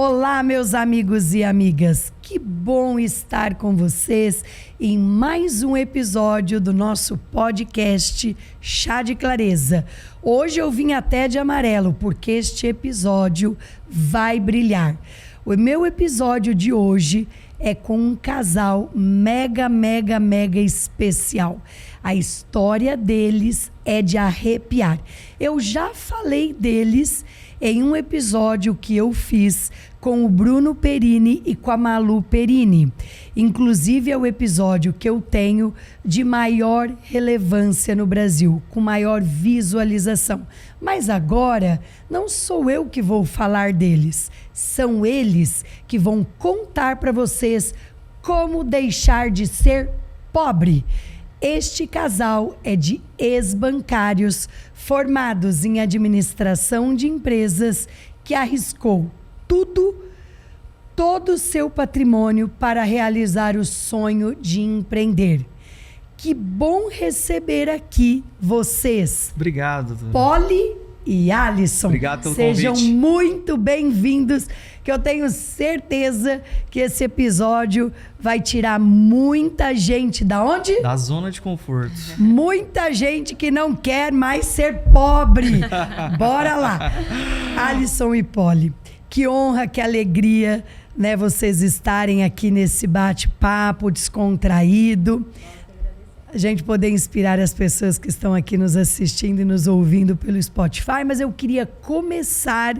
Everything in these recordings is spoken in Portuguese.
Olá, meus amigos e amigas. Que bom estar com vocês em mais um episódio do nosso podcast Chá de Clareza. Hoje eu vim até de amarelo, porque este episódio vai brilhar. O meu episódio de hoje é com um casal mega especial. A história deles é de arrepiar. Eu já falei deles em um episódio que eu fiz com o Bruno Perini e com a Malu Perini. Inclusive é o episódio que eu tenho de maior relevância no Brasil, com maior visualização. Mas agora não sou eu que vou falar deles, são eles que vão contar para vocês como deixar de ser pobre. Este casal é de ex-bancários formados em administração de empresas que arriscou todo o seu patrimônio para realizar o sonho de empreender. Que bom receber aqui vocês. Obrigado. Polly e Alisson. Obrigado pelo Sejam convite. muito bem-vindos, que eu tenho certeza que esse episódio vai tirar muita gente da onde? Da zona de conforto. Muita gente que não quer mais ser pobre. Bora lá. Alisson e Polly, que honra, que alegria, né, vocês estarem aqui nesse bate-papo descontraído. A gente poder inspirar as pessoas que estão aqui nos assistindo e nos ouvindo pelo Spotify, mas eu queria começar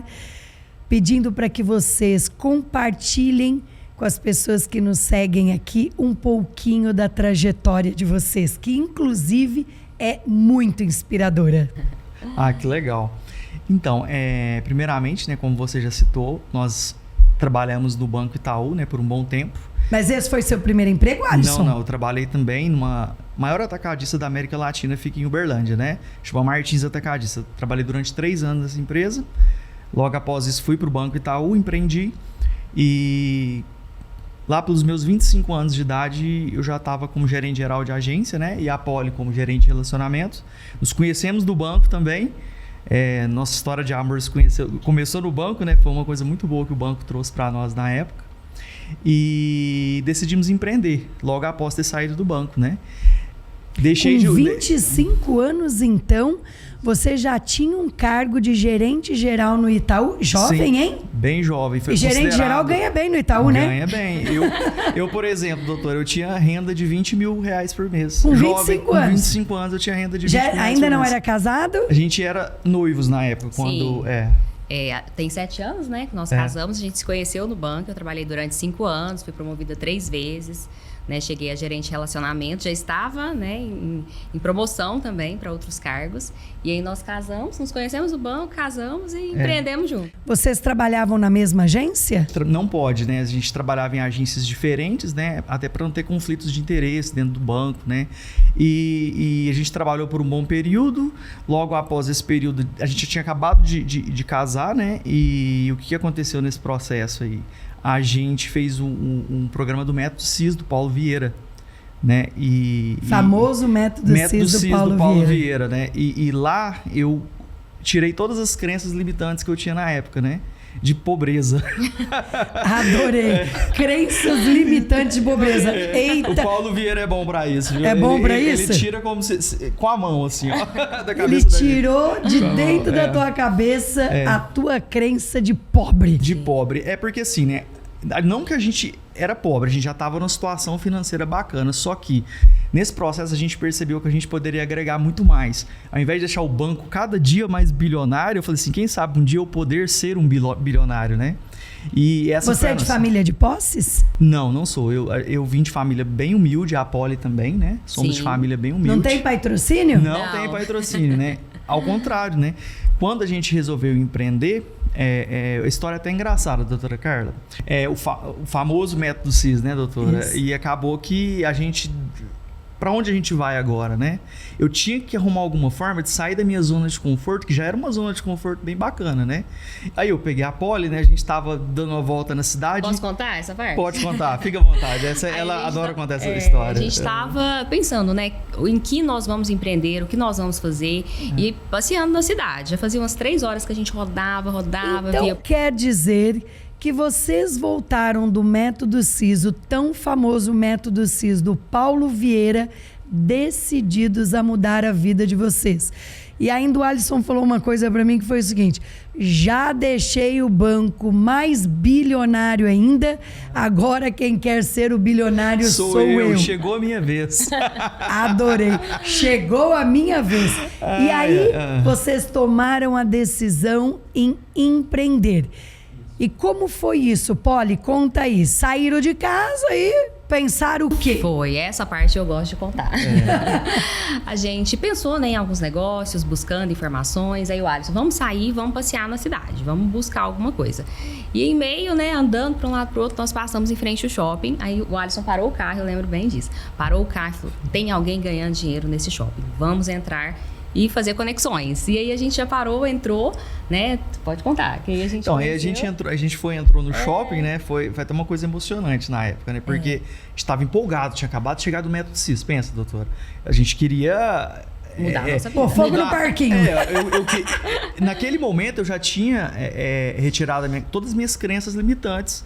pedindo para que vocês compartilhem com as pessoas que nos seguem aqui um pouquinho da trajetória de vocês, que inclusive é muito inspiradora. Ah, que legal. Então, primeiramente, né, como você já citou, nós trabalhamos no Banco Itaú, né, por um bom tempo. Mas esse foi seu primeiro emprego, Alisson? Não, eu trabalhei também numa maior atacadista da América Latina, fica em Uberlândia, né? Chama Martins Atacadista. Trabalhei durante 3 anos nessa empresa. Logo após isso, fui para o Banco Itaú, empreendi. E lá pelos meus 25 anos de idade, eu já estava como gerente geral de agência, né? E a Polly como gerente de relacionamento. Nos conhecemos do banco também. Nossa história de amor começou no banco, né? Foi uma coisa muito boa que o banco trouxe para nós na época. E decidimos empreender logo após ter saído do banco, né? Com 25 anos, então, você já tinha um cargo de gerente geral no Itaú? Jovem, Sim, hein? Bem jovem. Foi e gerente geral ganha bem no Itaú, né? Ganha bem. Eu, por exemplo, doutor, eu tinha renda de R$20 mil por mês. Com jovem, 25 anos? Com 25 anos eu tinha renda de 20 mil reais Ainda por não mês. era casado? A gente era noivos na época, quando... Tem 7 anos, né, que nós casamos. A gente se conheceu no banco. Eu trabalhei durante 5 anos, fui promovida 3 vezes. Né, cheguei a gerente de relacionamento, já estava, né, em promoção também para outros cargos. E aí nós casamos, nos conhecemos no banco, casamos e empreendemos juntos. Vocês trabalhavam na mesma agência? Não pode, né? A gente trabalhava em agências diferentes, né? Até para não ter conflitos de interesse dentro do banco, né? E a gente trabalhou por um bom período. Logo após esse período, a gente tinha acabado de casar, né? E o que aconteceu nesse processo aí? A gente fez um programa do Método CIS do Paulo Vieira, né? Famoso Método CIS do Paulo Vieira, né? E lá eu tirei todas as crenças limitantes que eu tinha na época, né? De pobreza. Adorei. Crenças limitantes de pobreza. Eita! O Paulo Vieira é bom pra isso, viu? É bom pra isso? Ele tira como com a mão, assim, ó. Da cabeça Ele tirou de dentro da tua cabeça a tua crença de pobre. De pobre. É porque assim, né? Não que a gente era pobre, a gente já estava numa situação financeira bacana, só que nesse processo a gente percebeu que a gente poderia agregar muito mais. Ao invés de deixar o banco cada dia mais bilionário, eu falei assim, quem sabe um dia eu poder ser um bilionário, né? E essa Você é de família de posses? Não sou. Eu vim de família bem humilde, a Polly também, né? Somos de família bem humilde. Não tem patrocínio? Não tem patrocínio, né? Ao contrário, né? Quando a gente resolveu empreender, a história é até engraçada, doutora Carla. O famoso método CIS, né, doutora? Isso. E acabou que a gente... Para onde a gente vai agora, né? Eu tinha que arrumar alguma forma de sair da minha zona de conforto, que já era uma zona de conforto bem bacana, né? Aí eu peguei a Polly, né? A gente tava dando uma volta na cidade. Posso contar essa parte? Pode contar, fica à vontade. Ela adora contar essa história. A gente estava pensando, né? Em que nós vamos empreender, o que nós vamos fazer. E passeando na cidade. Já fazia umas 3 horas que a gente rodava, então, via... quer dizer que vocês voltaram do método CIS, o tão famoso método CIS do Paulo Vieira, decididos a mudar a vida de vocês. E ainda o Alisson falou uma coisa para mim que foi o seguinte: já deixei o banco mais bilionário ainda, agora quem quer ser o bilionário sou eu. Chegou a minha vez. Adorei. Chegou a minha vez. E aí, vocês tomaram a decisão em empreender. E como foi isso, Poli? Conta aí. Saíram de casa e pensaram o quê? Foi, essa parte eu gosto de contar. A gente pensou, né, em alguns negócios, buscando informações. Aí o Alisson, vamos sair, vamos passear na cidade, vamos buscar alguma coisa. E em meio, né, andando para um lado para o outro, nós passamos em frente ao shopping. Aí o Alisson parou o carro, eu lembro bem disso. Parou o carro e falou, tem alguém ganhando dinheiro nesse shopping, vamos entrar e fazer conexões. E aí a gente já parou, entrou, né? Pode contar. Que aí a gente então, aí a gente entrou no shopping, né? Foi até uma coisa emocionante na época, né? Porque a gente estava empolgado, tinha acabado de chegar do método CIS. Pensa, doutora. A gente queria mudar a nossa vida. Pô, fogo no parquinho. Naquele momento eu já tinha retirado todas as minhas crenças limitantes.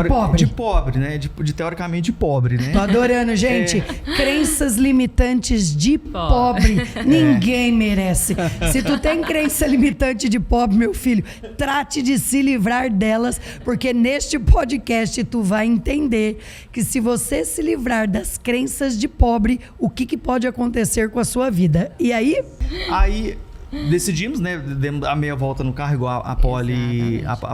Pobre. De pobre, né? Teoricamente de pobre, né? Tô adorando, gente. Crenças limitantes de pobre. Ninguém merece. Se tu tem crença limitante de pobre, meu filho, trate de se livrar delas, porque neste podcast tu vai entender que se você se livrar das crenças de pobre, o que pode acontecer com a sua vida. E aí? Aí decidimos, né? Demos a meia volta no carro, igual a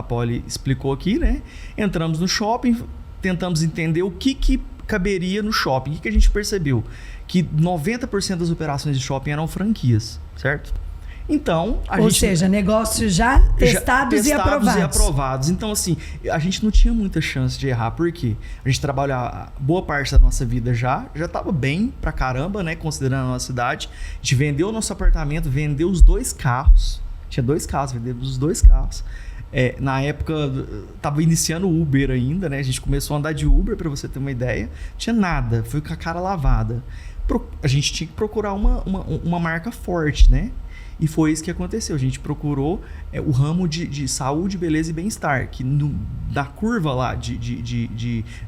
Poli explicou aqui, né? Entramos no shopping, tentamos entender o que caberia no shopping. O que a gente percebeu? Que 90% das operações de shopping eram franquias, certo? Então, Ou seja, negócios já testados e aprovados. Então, assim, a gente não tinha muita chance de errar. Por quê? A gente trabalha boa parte da nossa vida já estava bem pra caramba, né? Considerando a nossa cidade. A gente vendeu o nosso apartamento, vendeu os 2 carros. Tinha 2 carros, vendemos os 2 carros. Na época, tava iniciando o Uber ainda, né? A gente começou a andar de Uber, pra você ter uma ideia. Não tinha nada, foi com a cara lavada. A gente tinha que procurar uma marca forte, né? E foi isso que aconteceu. A gente procurou o ramo de saúde, beleza e bem-estar, que da curva lá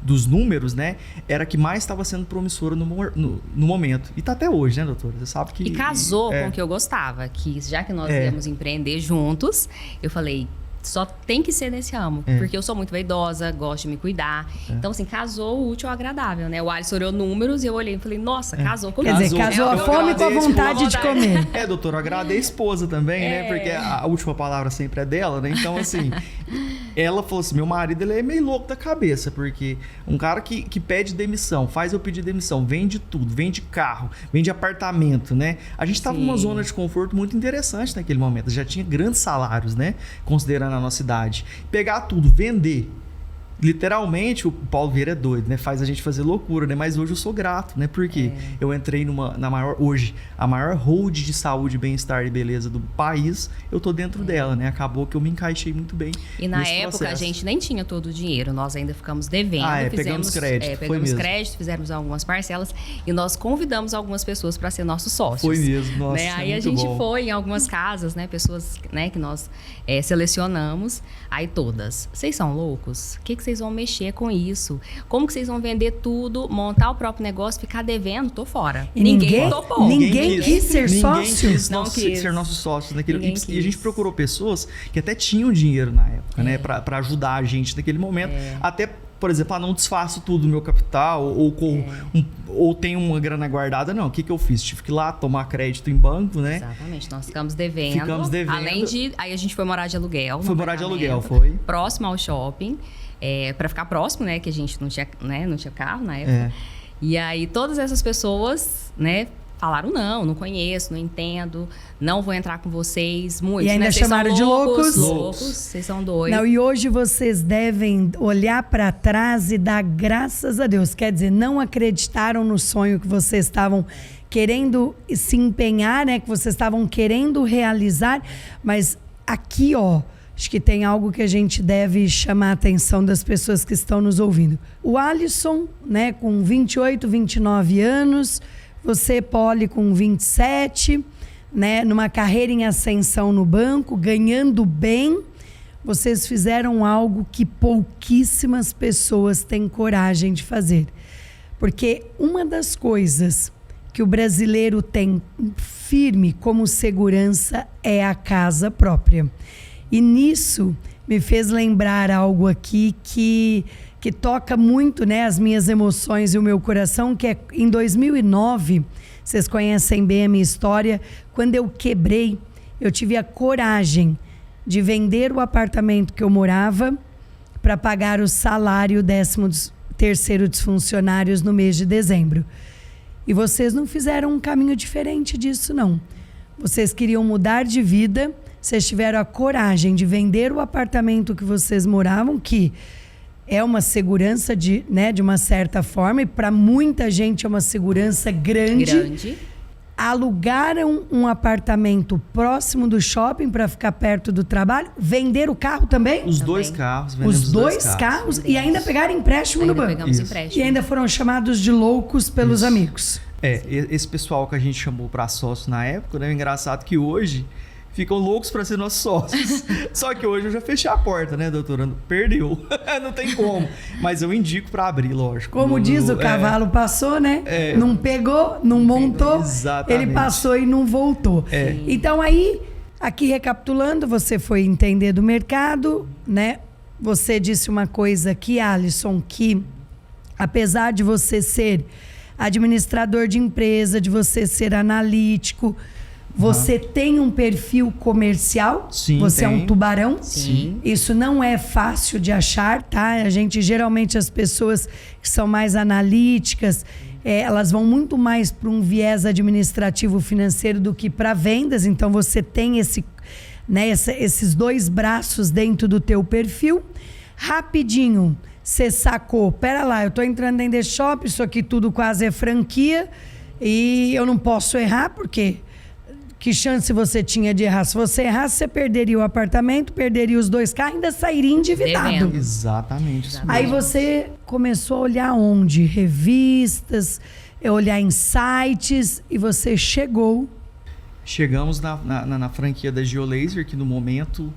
dos números, né, era a que mais estava sendo promissora no momento. E tá até hoje, né, doutora? Você sabe que... E casou com o que eu gostava, que já que nós íamos empreender juntos, eu falei... Só tem que ser nesse ramo, porque eu sou muito vaidosa, gosto de me cuidar. Então, assim, casou o útil ao agradável, né? O Alisson olhou números e eu olhei e falei, nossa, casou comigo. Quer dizer, casou a fome com a vontade de comer. Doutor, eu agradei a esposa também, né? Porque a última palavra sempre é dela, né? Então, assim, ela falou assim, meu marido, ele é meio louco da cabeça, porque um cara que pede demissão, faz eu pedir demissão, vende tudo, vende carro, vende apartamento, né? A gente estava numa zona de conforto muito interessante naquele momento. Já tinha grandes salários, né? Considerando na nossa cidade. Pegar tudo, vender. Literalmente, o Paulo Vieira é doido, né? Faz a gente fazer loucura, né? Mas hoje eu sou grato, né? Porque eu entrei a maior hold de saúde, bem-estar e beleza do país, eu tô dentro dela, né? Acabou que eu me encaixei muito bem. E na época processo. A gente nem tinha todo o dinheiro, nós ainda ficamos devendo. Pegamos crédito. Pegamos crédito, fizemos algumas parcelas e nós convidamos algumas pessoas para ser nossos sócios. Foi mesmo, nossa. Né? Aí a gente foi em algumas casas, né? Pessoas, né, que nós selecionamos. Aí todas, vocês são loucos? O que vocês vão mexer com isso? Como que vocês vão vender tudo, montar o próprio negócio, ficar devendo? Tô fora. E ninguém topou. Ninguém quis ser sócio? Não quis ser nossos sócios naquele. E a gente procurou pessoas que até tinham dinheiro na época, né? Pra ajudar a gente naquele momento. Até, por exemplo, não desfaço tudo do meu capital ou tenho uma grana guardada. Não, o que eu fiz? Tive que ir lá tomar crédito em banco, né? Exatamente, nós ficamos devendo. Além de... Aí a gente foi morar de aluguel. Próximo ao shopping. Para ficar próximo, né? Que a gente não tinha carro na época. E aí todas essas pessoas, né? Falaram, não conheço, não entendo, não vou entrar com vocês. Muitos, e ainda né? chamaram de loucos. Vocês são doidos. Não, e hoje vocês devem olhar para trás e dar graças a Deus. Quer dizer, não acreditaram no sonho que vocês estavam querendo se empenhar, né? Que vocês estavam querendo realizar. Mas aqui, ó, acho que tem algo que a gente deve chamar a atenção das pessoas que estão nos ouvindo. O Alisson, né, com 28, 29 anos... Você, Poli, com 27, né, numa carreira em ascensão no banco, ganhando bem, vocês fizeram algo que pouquíssimas pessoas têm coragem de fazer. Porque uma das coisas que o brasileiro tem firme como segurança é a casa própria. E nisso me fez lembrar algo aqui que toca muito, né, as minhas emoções e o meu coração, que é em 2009, vocês conhecem bem a minha história, quando eu quebrei, eu tive a coragem de vender o apartamento que eu morava para pagar o salário 13º dos funcionários no mês de dezembro. E vocês não fizeram um caminho diferente disso, não. Vocês queriam mudar de vida, vocês tiveram a coragem de vender o apartamento que vocês moravam, que é uma segurança de uma certa forma, e para muita gente é uma segurança grande. Alugaram um apartamento próximo do shopping para ficar perto do trabalho, venderam o carro também? Os dois carros. Os dois carros e ainda pegaram empréstimo no banco. E ainda foram chamados de loucos pelos amigos. Esse pessoal que a gente chamou para sócio na época, né? É engraçado que hoje ficam loucos para ser nossos sócios. Só que hoje eu já fechei a porta, né, doutora? Perdeu. Não tem como. Mas eu indico para abrir, lógico. Como diz, o cavalo passou, né? Não pegou, não montou. Exatamente. Ele passou e não voltou. Então aí, aqui recapitulando, você foi entender do mercado, né? Você disse uma coisa aqui, Alisson, que apesar de você ser administrador de empresa, de você ser analítico, você tem um perfil comercial? Sim, você tem. É um tubarão? Sim. Isso não é fácil de achar, tá? Geralmente as pessoas que são mais analíticas, elas vão muito mais para um viés administrativo financeiro do que para vendas. Então você tem esses dois braços dentro do teu perfil. Rapidinho, você sacou, pera lá, eu tô entrando em The Shop, isso aqui tudo quase é franquia e eu não posso errar, porque que chance você tinha de errar? Se você errasse, você perderia o apartamento, perderia os 2 carros, ainda sairia endividado. Exatamente. Aí você começou a olhar onde? Revistas, olhar em sites, e você Chegamos na franquia da Geolaser, que no momento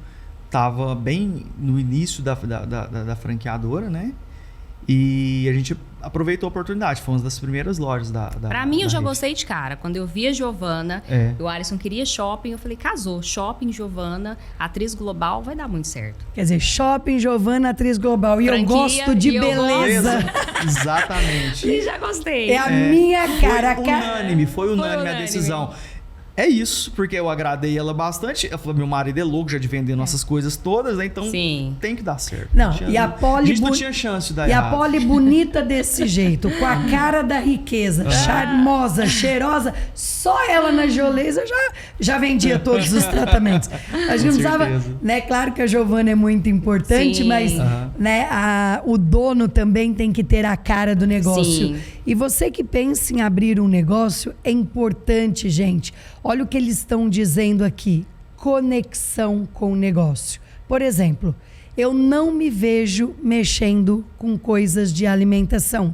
estava bem no início da franqueadora, né? E a gente aproveitou a oportunidade. Fomos das primeiras lojas da Pra mim, eu já rede. gostei de cara. Quando eu vi a Giovana, o Alisson queria shopping, eu falei, casou. Shopping, Giovana, atriz global, vai dar muito certo. Quer dizer, shopping, Giovana, atriz global. E Franquia, eu gosto de beleza. Exatamente. E já gostei. É a minha cara. Foi unânime a decisão. É isso, porque eu agradei ela bastante. Eu falei, meu marido é louco já de vender nossas coisas todas, né? Então tem que dar certo. Não, e a Poli... não tinha chance de dar E errado. a Poli bonita desse jeito, com a cara da riqueza, charmosa, cheirosa, só ela na Geolaser já vendia todos os tratamentos. A gente precisava, né? Claro que a Giovana é muito importante, mas né, o dono também tem que ter a cara do negócio. Sim. E você que pensa em abrir um negócio, é importante, gente. Olha o que eles estão dizendo aqui. Conexão com o negócio. Por exemplo, eu não me vejo mexendo com coisas de alimentação.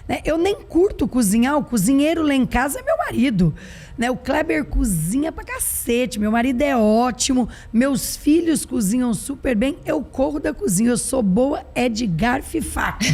Né? Eu nem curto cozinhar. O cozinheiro lá em casa é meu marido. Né? O Kleber cozinha pra cacete. Meu marido é ótimo. Meus filhos cozinham super bem. Eu corro da cozinha. Eu sou boa de garfo e faca.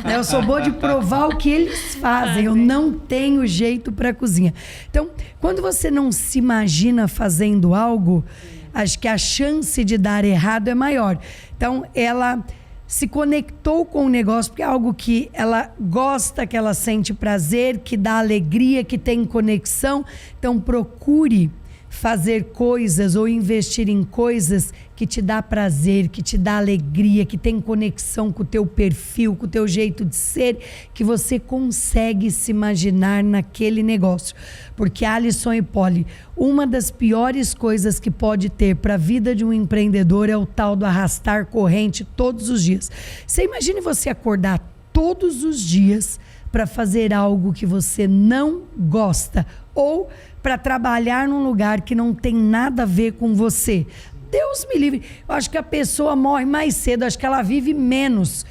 Né? Eu sou boa de provar o que eles fazem. Eu não tenho jeito pra cozinha. Então, quando você não se imagina fazendo algo, acho que a chance de dar errado é maior. Então, ela se conectou com o negócio, porque é algo que ela gosta, que ela sente prazer, que dá alegria, que tem conexão. Então, procure fazer coisas ou investir em coisas que te dá prazer, que te dá alegria, que tem conexão com o teu perfil, com o teu jeito de ser, que você consegue se imaginar naquele negócio. Porque, Alisson e Poli, uma das piores coisas que pode ter para a vida de um empreendedor é o tal do arrastar corrente todos os dias. Você imagine você acordar todos os dias para fazer algo que você não gosta ou para trabalhar num lugar que não tem nada a ver com você. Deus me livre. Eu acho que a pessoa morre mais cedo, acho que ela vive menos,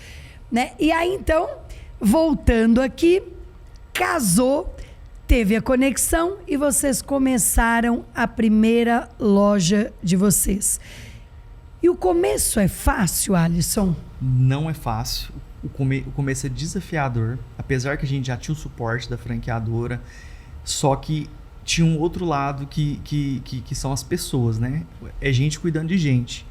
né? E aí, então, voltando aqui, casou, teve a conexão e vocês começaram a primeira loja de vocês. E o começo é fácil, Alisson? Não é fácil. O começo é desafiador, apesar que a gente já tinha o suporte da franqueadora, só que tinha um outro lado que são as pessoas, né? É gente cuidando de gente.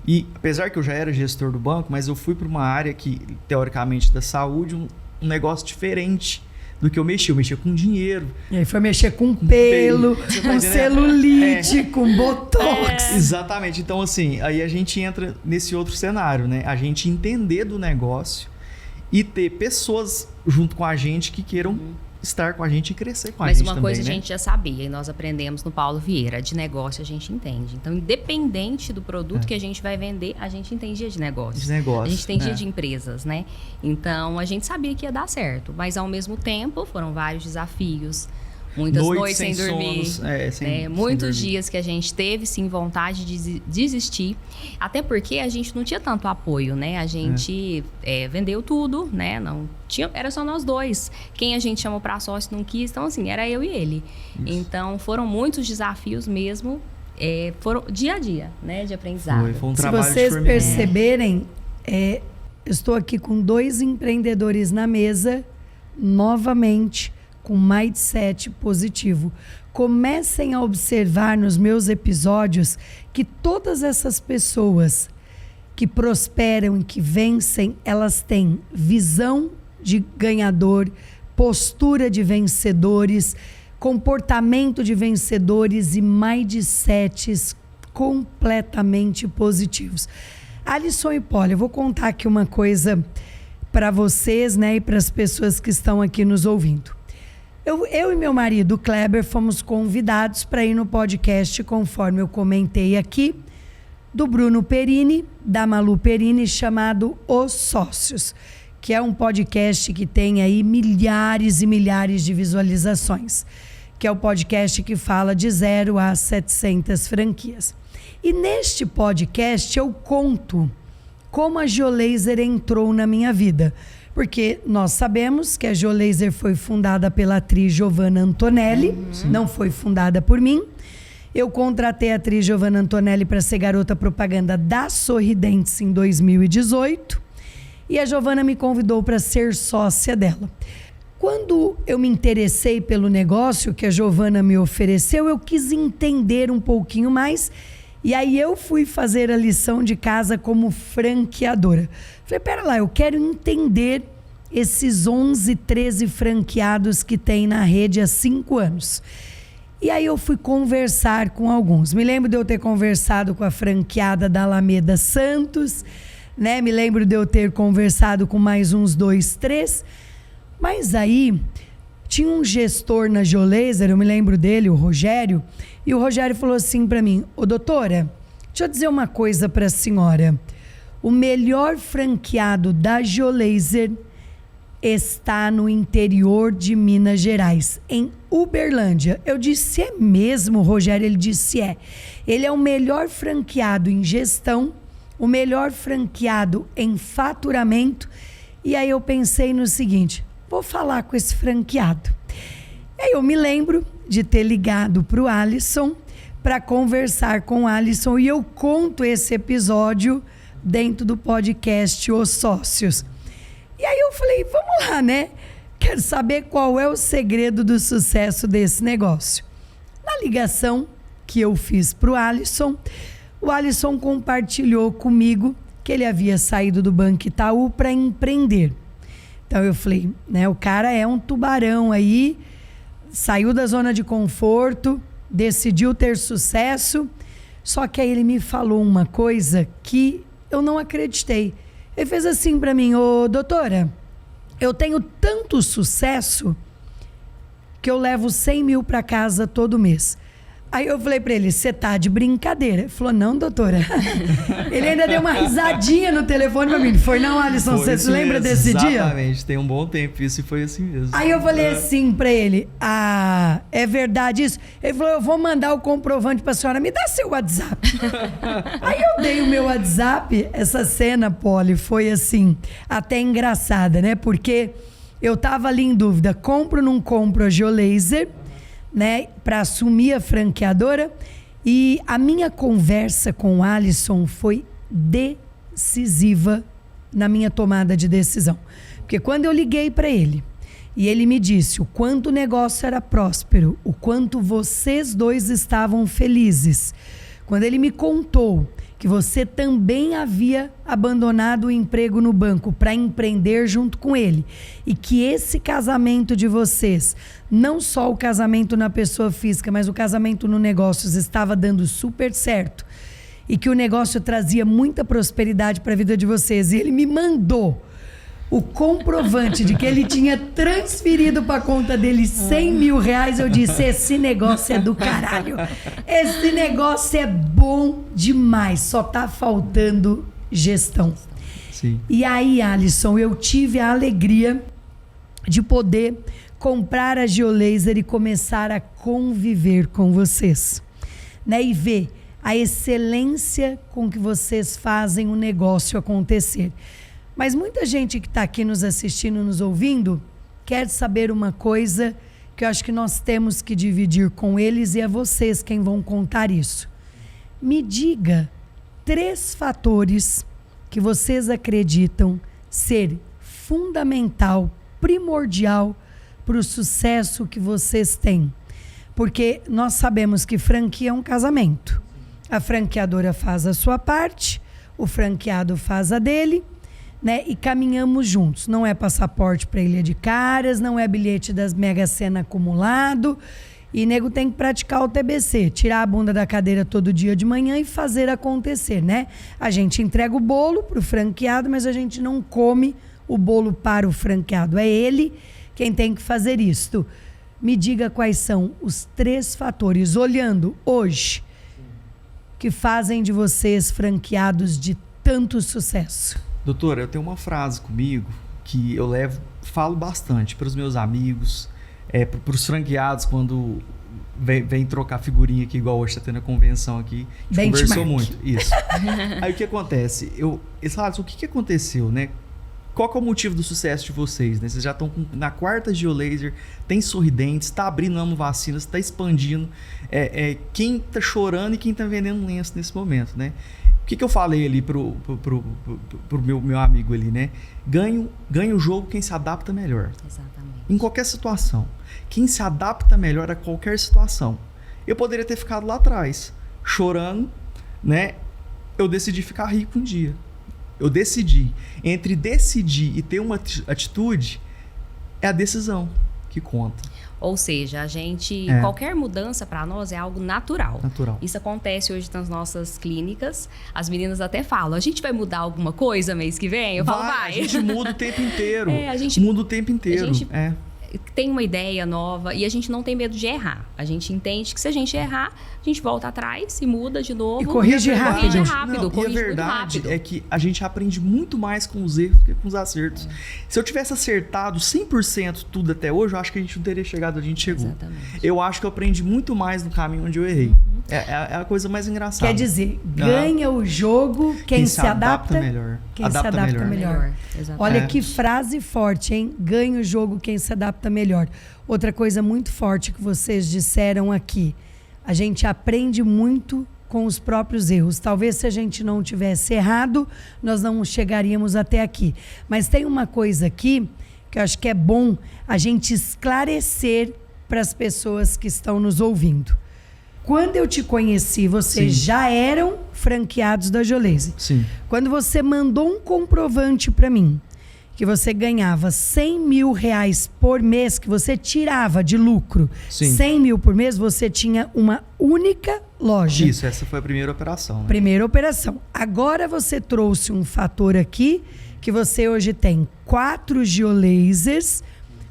E apesar que eu já era gestor do banco, mas eu fui para uma área que, teoricamente, da saúde, um negócio diferente do que eu mexia com dinheiro. E aí foi mexer com pelo, com celulite, com botox. Exatamente. Então, assim, aí a gente entra nesse outro cenário, né? A gente entender do negócio e ter pessoas junto com a gente que queiram estar com a gente e crescer com a gente também. Mas uma coisa né? a gente já sabia e nós aprendemos no Paulo Vieira, de negócio a gente entende. Então, independente do produto que a gente vai vender, a gente entendia de negócio. De negócio. A gente entendia de empresas, né? Então, a gente sabia que ia dar certo. Mas, ao mesmo tempo, foram vários desafios. Muitas noites sem dormir. Muitos dias que a gente teve, sim, vontade de desistir. Até porque a gente não tinha tanto apoio, né? A gente vendeu tudo, né? Não tinha, era só nós dois. Quem a gente chamou para sócio não quis. Então, assim, era eu e ele. Isso. Então, foram muitos desafios mesmo. Foram dia a dia, né? De aprendizado. Foi um trabalho se vocês perceberem, estou aqui com 2 empreendedores na mesa, novamente, com mindset positivo. Comecem a observar nos meus episódios que todas essas pessoas que prosperam e que vencem, elas têm visão de ganhador, postura de vencedores, comportamento de vencedores e mindsets completamente positivos. Alisson e Polly, eu vou contar aqui uma coisa para vocês, né, e para as pessoas que estão aqui nos ouvindo. Eu e meu marido, Kleber, fomos convidados para ir no podcast, conforme eu comentei aqui, do Bruno Perini, da Malu Perini, chamado Os Sócios, que é um podcast que tem aí milhares e milhares de visualizações, que é o podcast que fala de 0 a 700 franquias. E neste podcast eu conto como a Geolaser entrou na minha vida. Porque nós sabemos que a Geolaser foi fundada pela atriz Giovanna Antonelli, não foi fundada por mim. Eu contratei a atriz Giovanna Antonelli para ser garota propaganda da Sorridentes em 2018 e a Giovanna me convidou para ser sócia dela. Quando eu me interessei pelo negócio que a Giovanna me ofereceu, eu quis entender um pouquinho mais e aí eu fui fazer a lição de casa como franqueadora. Falei, pera lá, eu quero entender esses 11, 13 franqueados que tem na rede há 5 anos. E aí eu fui conversar com alguns. Me lembro de eu ter conversado com a franqueada da Alameda Santos, né? Me lembro de eu ter conversado com mais uns 2, 3. Mas aí tinha um gestor na Geolaser, eu me lembro dele, o Rogério, e o Rogério falou assim para mim, ô doutora, deixa eu dizer uma coisa para a senhora. O melhor franqueado da Geolaser está no interior de Minas Gerais, em Uberlândia. Eu disse, é mesmo, Rogério? Ele disse, é. Ele é o melhor franqueado em gestão, o melhor franqueado em faturamento. E aí eu pensei no seguinte, vou falar com esse franqueado. E aí eu me lembro de ter ligado para o Alisson para conversar com o Alisson e eu conto esse episódio dentro do podcast Os Sócios. E aí eu falei, vamos lá, né? Quero saber qual é o segredo do sucesso desse negócio. Na ligação que eu fiz para o Alisson compartilhou comigo que ele havia saído do Banco Itaú para empreender. Então eu falei, né? O cara é um tubarão aí, saiu da zona de conforto, decidiu ter sucesso, só que aí ele me falou uma coisa que eu não acreditei. Ele fez assim para mim, ô doutora, eu tenho tanto sucesso que eu levo 100 mil para casa todo mês. Aí eu falei para ele, você tá de brincadeira? Ele falou, não, doutora. Ele ainda deu uma risadinha no telefone para mim. Foi não, Alisson, você se lembra desse dia? Exatamente, tem um bom tempo isso e foi assim mesmo. Aí eu falei assim para ele, é verdade isso? Ele falou, eu vou mandar o comprovante para a senhora, me dá seu WhatsApp. Aí eu dei o meu WhatsApp, essa cena, Polly, foi assim, até engraçada, né? Porque eu tava ali em dúvida, compro ou não compro a Geolaser, né, para assumir a franqueadora, e a minha conversa com o Alisson foi decisiva na minha tomada de decisão. Porque quando eu liguei para ele e ele me disse o quanto o negócio era próspero, o quanto vocês dois estavam felizes, quando ele me contou que você também havia abandonado o emprego no banco para empreender junto com ele e que esse casamento de vocês, não só o casamento na pessoa física, mas o casamento no negócios estava dando super certo e que o negócio trazia muita prosperidade para a vida de vocês, e ele me mandou o comprovante de que ele tinha transferido para a conta dele R$100 mil, eu disse, esse negócio é do caralho. Esse negócio é bom demais, só tá faltando gestão. Sim. E aí, Alisson, eu tive a alegria de poder comprar a Geolaser e começar a conviver com vocês, né? E ver a excelência com que vocês fazem o negócio acontecer. Mas muita gente que está aqui nos assistindo, nos ouvindo, quer saber uma coisa que eu acho que nós temos que dividir com eles, e é vocês quem vão contar isso. Me diga 3 fatores que vocês acreditam ser fundamental, primordial para o sucesso que vocês têm. Porque nós sabemos que franquia é um casamento. A franqueadora faz a sua parte, o franqueado faz a dele, né? E caminhamos juntos. Não é passaporte para Ilha de Caras, não é bilhete das Mega Sena acumulado. E nego tem que praticar o TBC, tirar a bunda da cadeira todo dia de manhã e fazer acontecer, né? A gente entrega o bolo para o franqueado, mas a gente não come o bolo para o franqueado. É ele quem tem que fazer isto. Me diga quais são os 3 fatores, olhando hoje, que fazem de vocês franqueados de tanto sucesso. Doutora, eu tenho uma frase comigo que eu falo bastante para os meus amigos, para os franqueados, quando vem trocar figurinha aqui, igual hoje está tendo a convenção aqui. A gente conversou muito. Isso. Aí o que acontece? Eles falaram, o que aconteceu, né? Qual que é o motivo do sucesso de vocês, né? Vocês já estão na 4ª Geolaser, tem sorridentes, está abrindo Amo Vacinas, está expandindo. Quem está chorando e quem está vendendo lenço nesse momento, né? O que eu falei ali pro meu amigo ali, né? Ganha o jogo quem se adapta melhor. Exatamente. Em qualquer situação. Quem se adapta melhor a qualquer situação. Eu poderia ter ficado lá atrás, chorando, né? Eu decidi ficar rico um dia. Eu decidi. Entre decidir e ter uma atitude, é a decisão que conta. Ou seja, a gente, qualquer mudança para nós é algo natural. Isso acontece hoje nas nossas clínicas. As meninas até falam, a gente vai mudar alguma coisa mês que vem? Eu falo, vai. A gente muda o tempo inteiro. A gente muda o tempo inteiro. A gente tem uma ideia nova e a gente não tem medo de errar. A gente entende que se a gente errar, a gente volta atrás e muda de novo. E corrige rápido. E a verdade é que a gente aprende muito mais com os erros do que com os acertos. Se eu tivesse acertado 100% tudo até hoje, eu acho que a gente não teria chegado onde a gente chegou. Exatamente. Eu acho que eu aprendi muito mais no caminho onde eu errei. É a coisa mais engraçada. Quer dizer, ganha o jogo quem se adapta melhor. Quem se adapta melhor. Olha que frase forte, hein? Ganha o jogo quem se adapta melhor. Outra coisa muito forte que vocês disseram aqui. A gente aprende muito com os próprios erros. Talvez se a gente não tivesse errado, nós não chegaríamos até aqui. Mas tem uma coisa aqui que eu acho que é bom a gente esclarecer para as pessoas que estão nos ouvindo. Quando eu te conheci, vocês já eram franqueados da Geolaser. Sim. Quando você mandou um comprovante para mim, que você ganhava R$100 mil por mês, que você tirava de lucro, R$100 mil por mês, você tinha uma única loja. Isso, essa foi a primeira operação. Né? Primeira operação. Agora você trouxe um fator aqui, que você hoje tem 4 Geolasers,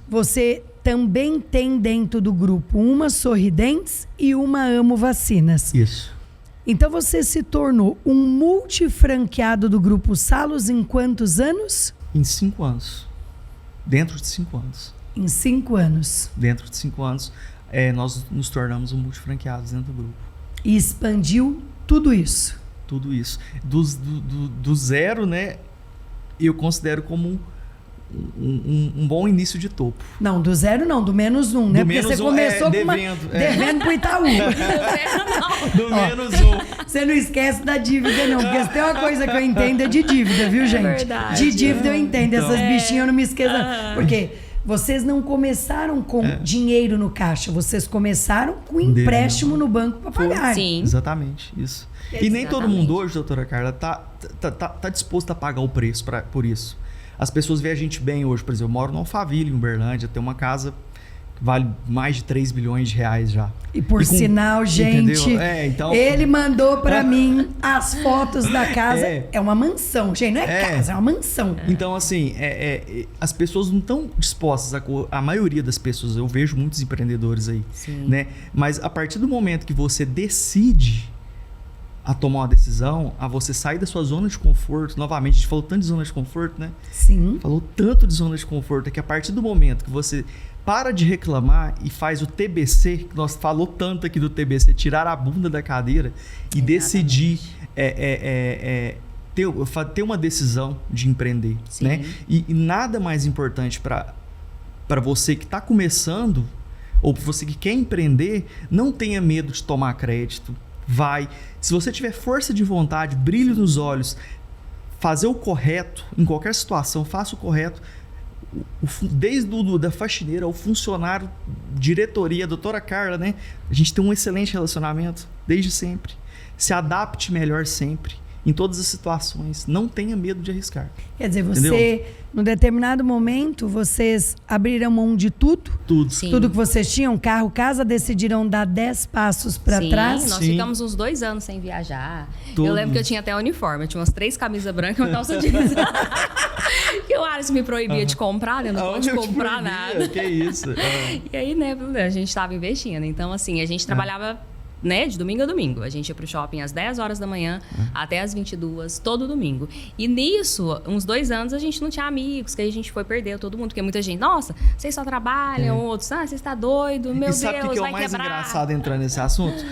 você também tem dentro do grupo uma Sorridentes e uma Amo Vacinas. Isso. Então você se tornou um multifranqueado do grupo Salos em quantos anos? Em 5 anos. Dentro de 5 anos. Em 5 anos. Dentro de 5 anos, nós nos tornamos um multifranqueados dentro do grupo. E expandiu tudo isso? Tudo isso. Do zero, né? Eu considero como um bom início de topo. Não, do 0 não, do -1, né? Porque você começou devendo pro Itaú. Do -1. Você não esquece da dívida, não. Porque se tem uma coisa que eu entendo é de dívida, viu, gente? Verdade. De dívida eu entendo. Essas bichinhas eu não me esqueço. Porque vocês não começaram com dinheiro no caixa. Vocês começaram com empréstimo no banco para pagar. Sim. Exatamente, isso. E nem todo mundo hoje, doutora Carla, tá disposto a pagar o preço por isso. As pessoas veem a gente bem hoje. Por exemplo, eu moro no Alphaville, em Uberlândia. Tem uma casa que vale mais de 3 bilhões de reais já. E por sinal, gente, então... ele mandou pra mim as fotos da casa. É uma mansão, gente, não é casa, é uma mansão. Então, assim, as pessoas não estão dispostas, a maioria das pessoas, eu vejo muitos empreendedores aí, né? Mas a partir do momento que você decide a tomar uma decisão, a você sair da sua zona de conforto, novamente, a gente falou tanto de zona de conforto, né? Sim. Falou tanto de zona de conforto, é que a partir do momento que você para de reclamar e faz o TBC, que nós falou tanto aqui do TBC, tirar a bunda da cadeira e decidir ter uma decisão de empreender, né? E nada mais importante para você que está começando ou para você que quer empreender, não tenha medo de tomar crédito. Vai. Se você tiver força de vontade, brilho nos olhos, fazer o correto em qualquer situação, faça o correto. Desde da faxineira ao funcionário, diretoria, a doutora Carla, né? A gente tem um excelente relacionamento desde sempre. Se adapte melhor sempre, em todas as situações. Não tenha medo de arriscar. Quer dizer, num determinado momento, vocês abriram mão de tudo? Tudo. Sim. Tudo que vocês tinham, carro, casa, decidiram dar 10 passos para trás? Nós ficamos uns 2 anos sem viajar. Tudo. Eu lembro que eu tinha até uniforme. Eu tinha umas 3 camisas brancas e uma calça jeans. Que o Alisson me proibia de comprar, né? Não pode comprar nada. Que isso? E aí, né, a gente estava investindo. Então, assim, a gente trabalhava, né, de domingo a domingo. A gente ia pro shopping às 10 horas da manhã até às 22, todo domingo. E nisso, uns 2 anos, a gente não tinha amigos, que aí a gente foi perder todo mundo. Porque muita gente, nossa, vocês só trabalham, outros, você está doido, meu Deus, vai quebrar. E sabe o que é o mais engraçado entrando nesse assunto?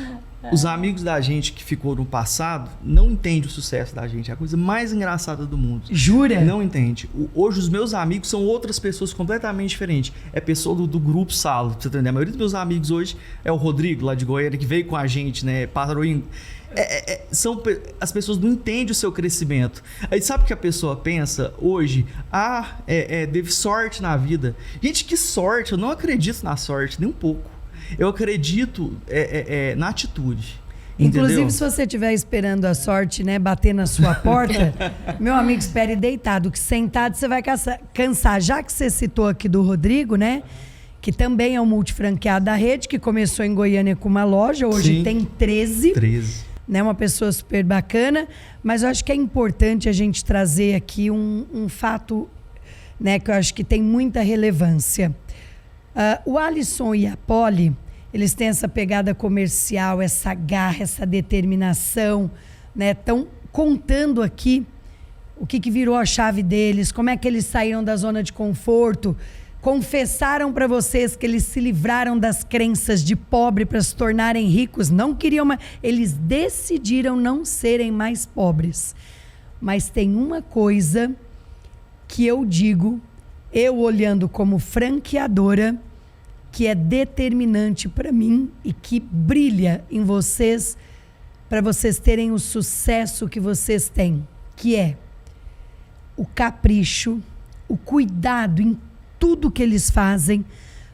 Os amigos da gente que ficou no passado não entendem o sucesso da gente. É a coisa mais engraçada do mundo. Jura? Não entende. Hoje os meus amigos são outras pessoas completamente diferentes. É pessoa do grupo Salo, pra você entender. A maioria dos meus amigos hoje é o Rodrigo, lá de Goiânia, que veio com a gente, né? Patroinho. As pessoas não entendem o seu crescimento. Aí sabe o que a pessoa pensa hoje? Teve sorte na vida. Gente, que sorte! Eu não acredito na sorte, nem um pouco. Eu acredito na atitude. Inclusive, entendeu? se você estiver esperando a sorte, né, bater na sua porta, meu amigo, espere deitado, que sentado você vai cansar. Já que você citou aqui do Rodrigo, né, que também é um multifranqueado da rede, que começou em Goiânia com uma loja, hoje tem 13. Né, uma pessoa super bacana, mas eu acho que é importante a gente trazer aqui um fato, né, que eu acho que tem muita relevância. O Alisson e a Polly, eles têm essa pegada comercial, essa garra, essa determinação, né? Estão contando aqui o que virou a chave deles, como é que eles saíram da zona de conforto, confessaram para vocês que eles se livraram das crenças de pobre para se tornarem ricos, não queriam mais, eles decidiram não serem mais pobres. Mas tem uma coisa que eu digo, eu olhando como franqueadora, que é determinante para mim e que brilha em vocês, para vocês terem o sucesso que vocês têm, que é o capricho, o cuidado em tudo que eles fazem,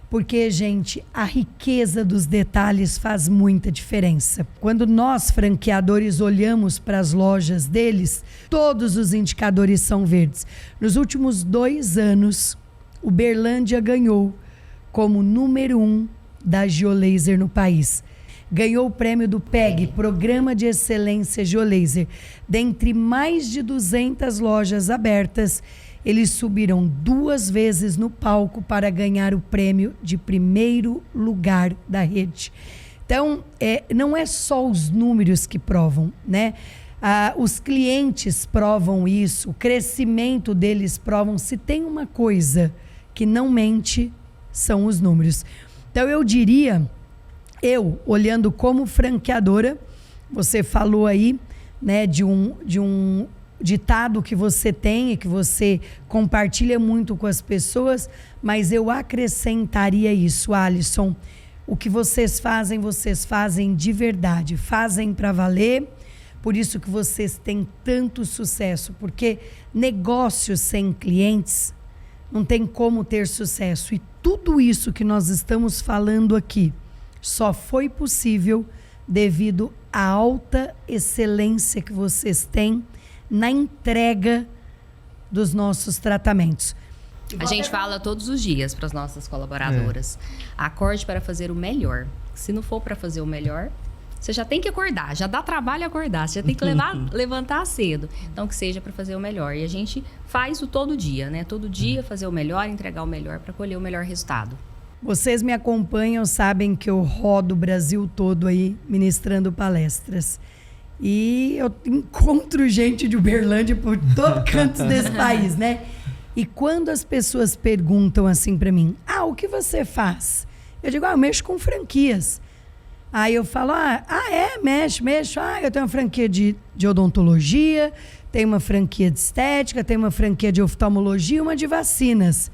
porque, gente, a riqueza dos detalhes faz muita diferença. Quando nós, franqueadores, olhamos para as lojas deles, todos os indicadores são verdes. Nos últimos 2 anos, o Berlândia ganhou como número 1 da Geolaser no país. Ganhou o prêmio do PEG, Programa de Excelência Geolaser. Dentre mais de 200 lojas abertas, eles subiram 2 vezes no palco para ganhar o prêmio de primeiro lugar da rede. Então, não é só os números que provam, né? Os clientes provam isso, o crescimento deles provam. Se tem uma coisa que não mente, são os números. Então, eu diria, olhando como franqueadora, você falou aí, né, de um ditado que você tem e que você compartilha muito com as pessoas, mas eu acrescentaria isso, Alisson. O que vocês fazem de verdade, fazem para valer, por isso que vocês têm tanto sucesso, porque negócios sem clientes não tem como ter sucesso. E tudo isso que nós estamos falando aqui só foi possível devido à alta excelência que vocês têm na entrega dos nossos tratamentos. A gente fala todos os dias para as nossas colaboradoras. Acorde para fazer o melhor. Se não for para fazer o melhor, você já tem que acordar. Já dá trabalho acordar. Você já tem que levantar cedo. Então, que seja para fazer o melhor. E a gente faz o todo dia, né? Todo dia fazer o melhor, entregar o melhor para colher o melhor resultado. Vocês me acompanham, sabem que eu rodo o Brasil todo aí ministrando palestras. E eu encontro gente de Uberlândia por todos os cantos desse país, né? E quando as pessoas perguntam assim para mim, o que você faz? Eu digo, eu mexo com franquias. Aí eu falo, mexo. Eu tenho uma franquia de odontologia, tenho uma franquia de estética, tenho uma franquia de oftalmologia e uma de vacinas.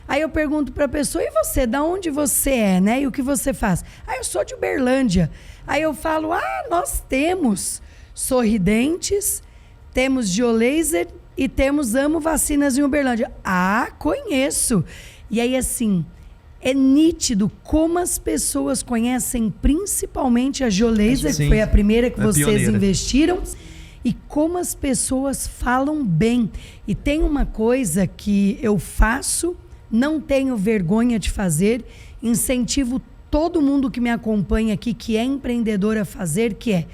Aí eu pergunto para a pessoa, e você, da onde você é, né? E o que você faz? Eu sou de Uberlândia. Aí eu falo, nós temos Sorridentes, temos Geolaser e temos Amo Vacinas em Uberlândia. Conheço. E aí, assim, é nítido como as pessoas conhecem principalmente a Geolaser, que foi a primeira que vocês pioneira. Investiram, e como as pessoas falam bem. E tem uma coisa que eu faço, não tenho vergonha de fazer, incentivo todo mundo que me acompanha aqui, que é empreendedor, a fazer, que é,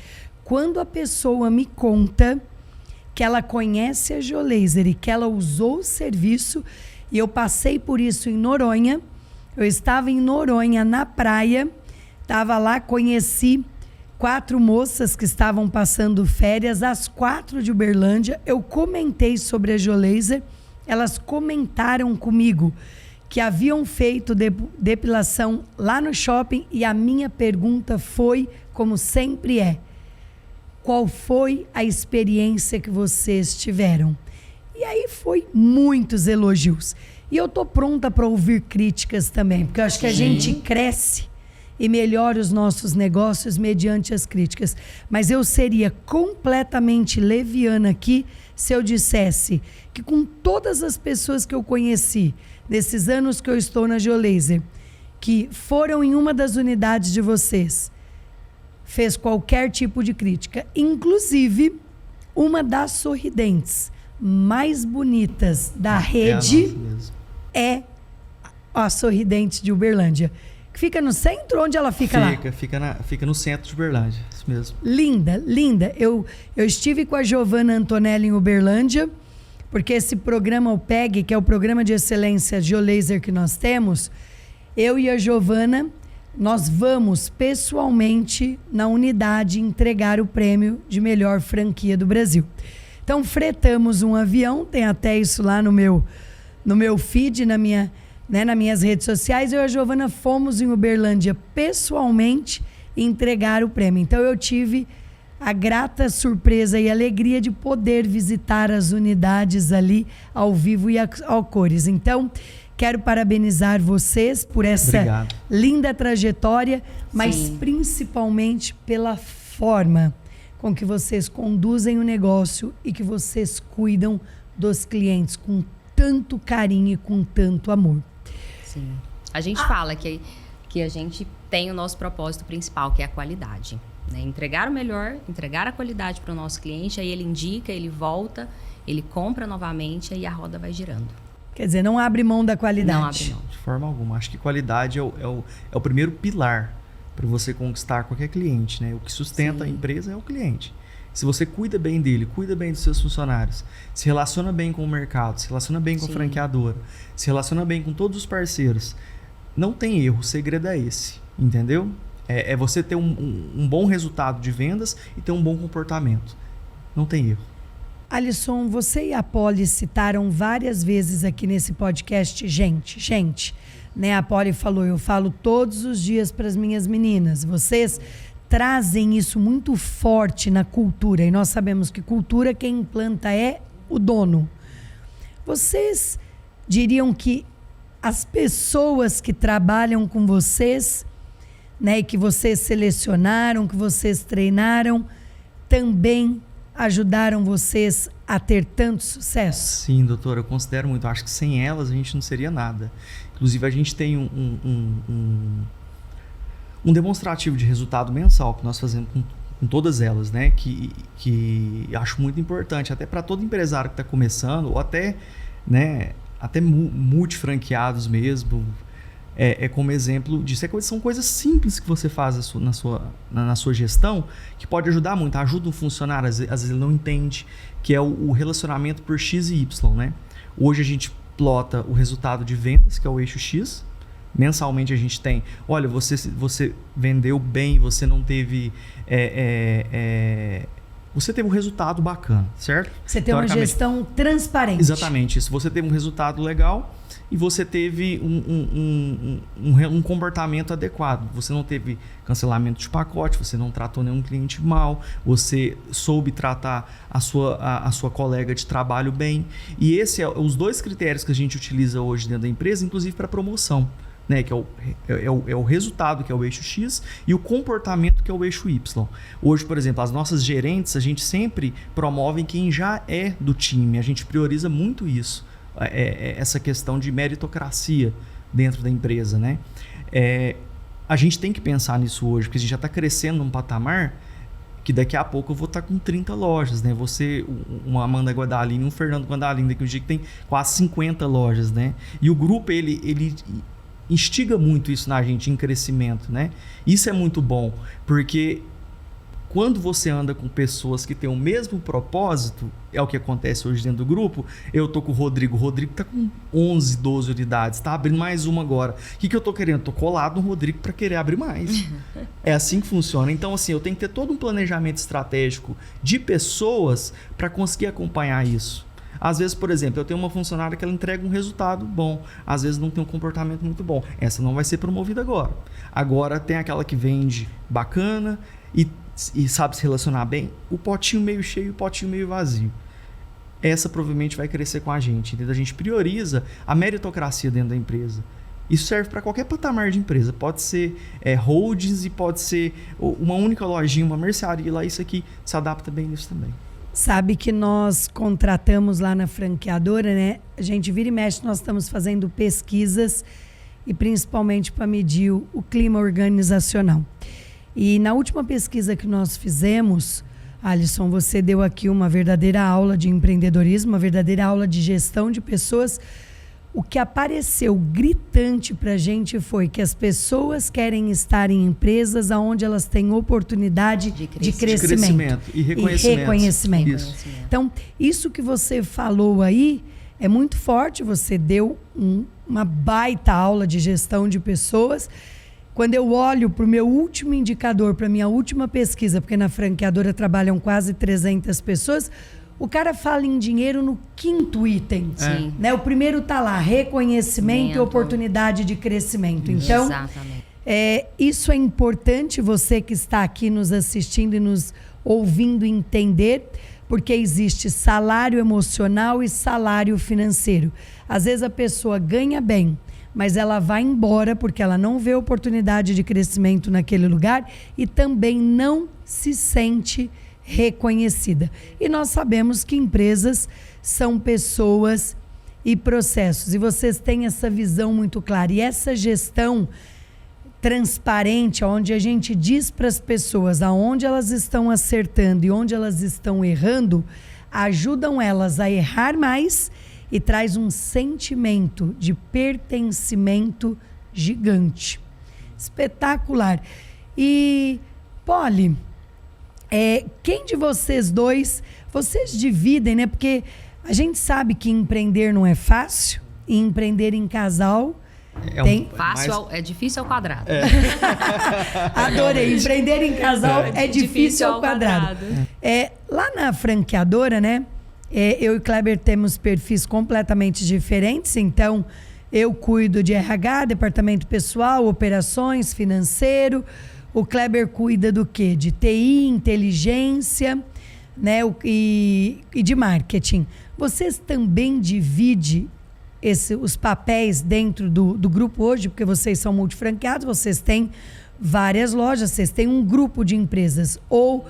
quando a pessoa me conta que ela conhece a Geolaser e que ela usou o serviço, e eu passei por isso em Noronha, eu estava em Noronha, na praia, estava lá, conheci 4 moças que estavam passando férias, as 4 de Uberlândia, eu comentei sobre a Geolaser, elas comentaram comigo que haviam feito depilação lá no shopping, e a minha pergunta foi, como sempre é, qual foi a experiência que vocês tiveram? E aí foi muitos elogios. E eu tô pronta para ouvir críticas também, porque eu acho que a gente cresce e melhora os nossos negócios mediante as críticas. Mas eu seria completamente leviana aqui se eu dissesse que com todas as pessoas que eu conheci, nesses anos que eu estou na Geolaser, que foram em uma das unidades de vocês, fez qualquer tipo de crítica, inclusive uma das Sorridentes mais bonitas da rede é a Sorridente de Uberlândia, que fica no centro. Onde ela fica lá? Fica no centro de Uberlândia, isso mesmo. Linda, linda. Eu estive com a Giovana Antonelli em Uberlândia, porque esse programa, o PEG, que é o Programa de Excelência Geolaser que nós temos, eu e a Giovana, nós vamos pessoalmente na unidade entregar o prêmio de melhor franquia do Brasil. Então, fretamos um avião, tem até isso lá no meu feed, nas minhas redes sociais. Eu e a Giovana fomos em Uberlândia pessoalmente entregar o prêmio. Então, eu tive a grata surpresa e alegria de poder visitar as unidades ali ao vivo e ao cores. Então, quero parabenizar vocês por essa linda trajetória, mas principalmente pela forma com que vocês conduzem o negócio e que vocês cuidam dos clientes com tanto carinho e com tanto amor. Sim. A gente fala que a gente tem o nosso propósito principal, que é a qualidade. Né? Entregar o melhor, entregar a qualidade para o nosso cliente, aí ele indica, ele volta, ele compra novamente, aí a roda vai girando. Quer dizer, não abre mão da qualidade. Não abre mão. De forma alguma. Acho que qualidade é o primeiro pilar para você conquistar qualquer cliente, né? O que sustenta a empresa é o cliente. Se você cuida bem dele, cuida bem dos seus funcionários, se relaciona bem com o mercado, se relaciona bem com a franqueadora, se relaciona bem com todos os parceiros, não tem erro, o segredo é esse, entendeu? É você ter um bom resultado de vendas e ter um bom comportamento. Não tem erro. Alisson, você e a Poli citaram várias vezes aqui nesse podcast, gente, né? A Poli falou, eu falo todos os dias para as minhas meninas, vocês trazem isso muito forte na cultura. E nós sabemos que cultura, quem implanta é o dono. Vocês diriam que as pessoas que trabalham com vocês, né, e que vocês selecionaram, que vocês treinaram, também ajudaram vocês a ter tanto sucesso? Sim, doutora, eu considero muito. Eu acho que sem elas a gente não seria nada. Inclusive, a gente tem um demonstrativo de resultado mensal que nós fazemos com todas elas, né? Que acho muito importante, até para todo empresário que está começando, ou até, né, até multifranqueados mesmo. Como exemplo disso. São coisas simples que você faz na sua gestão que pode ajudar muito. Ajuda um funcionário, às vezes ele não entende, que é o relacionamento por X e Y, né? Hoje a gente plota o resultado de vendas, que é o eixo X. Mensalmente a gente tem, olha, você vendeu bem, você não teve... você teve um resultado bacana, certo? Você tem uma gestão transparente. Exatamente isso. Você teve um resultado legal e você teve um comportamento adequado. Você não teve cancelamento de pacote, você não tratou nenhum cliente mal, você soube tratar a sua colega de trabalho bem. E esse é os dois critérios que a gente utiliza hoje dentro da empresa, inclusive para promoção. Né, que é o resultado, que é o eixo X, e o comportamento, que é o eixo Y. Hoje, por exemplo, as nossas gerentes, a gente sempre promove quem já é do time. A gente prioriza muito isso, essa questão de meritocracia dentro da empresa. Né? A gente tem que pensar nisso hoje, porque a gente já está crescendo num patamar que daqui a pouco eu vou estar com 30 lojas. Né? Você, uma Amanda Guadalini, um Fernando Guadalini, daqui um dia que tem quase 50 lojas. Né? E o grupo, ele instiga muito isso na gente, em crescimento, né? Isso é muito bom, porque quando você anda com pessoas que têm o mesmo propósito, é o que acontece hoje dentro do grupo. Eu tô com o Rodrigo tá com 11, 12 unidades, tá abrindo mais uma agora. O que eu tô querendo? Tô colado no Rodrigo para querer abrir mais. É assim que funciona. Então, assim, eu tenho que ter todo um planejamento estratégico de pessoas para conseguir acompanhar isso. Às vezes, por exemplo, eu tenho uma funcionária que ela entrega um resultado bom, às vezes não tem um comportamento muito bom. Essa não vai ser promovida agora. Agora tem aquela que vende bacana e sabe se relacionar bem, o potinho meio cheio e o potinho meio vazio. Essa provavelmente vai crescer com a gente. Entendeu? A gente prioriza a meritocracia dentro da empresa. Isso serve para qualquer patamar de empresa. Pode ser holdings e pode ser uma única lojinha, uma mercearia lá. Isso aqui se adapta bem nisso também. Sabe que nós contratamos lá na franqueadora, né? A gente vira e mexe, nós estamos fazendo pesquisas e principalmente para medir o clima organizacional. E na última pesquisa que nós fizemos, Alisson, você deu aqui uma verdadeira aula de empreendedorismo, uma verdadeira aula de gestão de pessoas. O que apareceu gritante para a gente foi que as pessoas querem estar em empresas onde elas têm oportunidade de crescimento e reconhecimento. Isso. Então, isso que você falou aí é muito forte. Você deu uma baita aula de gestão de pessoas. Quando eu olho para o meu último indicador, para a minha última pesquisa, porque na franqueadora trabalham quase 300 pessoas, o cara fala em dinheiro no 5º item. Sim. Né? O primeiro está lá, reconhecimento e oportunidade de crescimento. Então, isso é importante, você que está aqui nos assistindo e nos ouvindo entender, porque existe salário emocional e salário financeiro. Às vezes a pessoa ganha bem, mas ela vai embora porque ela não vê oportunidade de crescimento naquele lugar e também não se sente reconhecida. E nós sabemos que empresas são pessoas e processos. E vocês têm essa visão muito clara. E essa gestão transparente, onde a gente diz para as pessoas aonde elas estão acertando e onde elas estão errando, ajudam elas a errar mais e traz um sentimento de pertencimento gigante. Espetacular. E, Poli, quem de vocês dois, vocês dividem, né? Porque a gente sabe que empreender não é fácil, e empreender em casal fácil, é difícil ao quadrado. Adorei, empreender em casal é difícil ao quadrado. Lá na franqueadora, né? Eu e Kleber temos perfis completamente diferentes, então eu cuido de RH, departamento pessoal, operações, financeiro. O Kleber cuida do quê? De TI, inteligência, né? E de marketing. Vocês também dividem os papéis dentro do grupo hoje, porque vocês são multifranqueados, vocês têm várias lojas, vocês têm um grupo de empresas, ou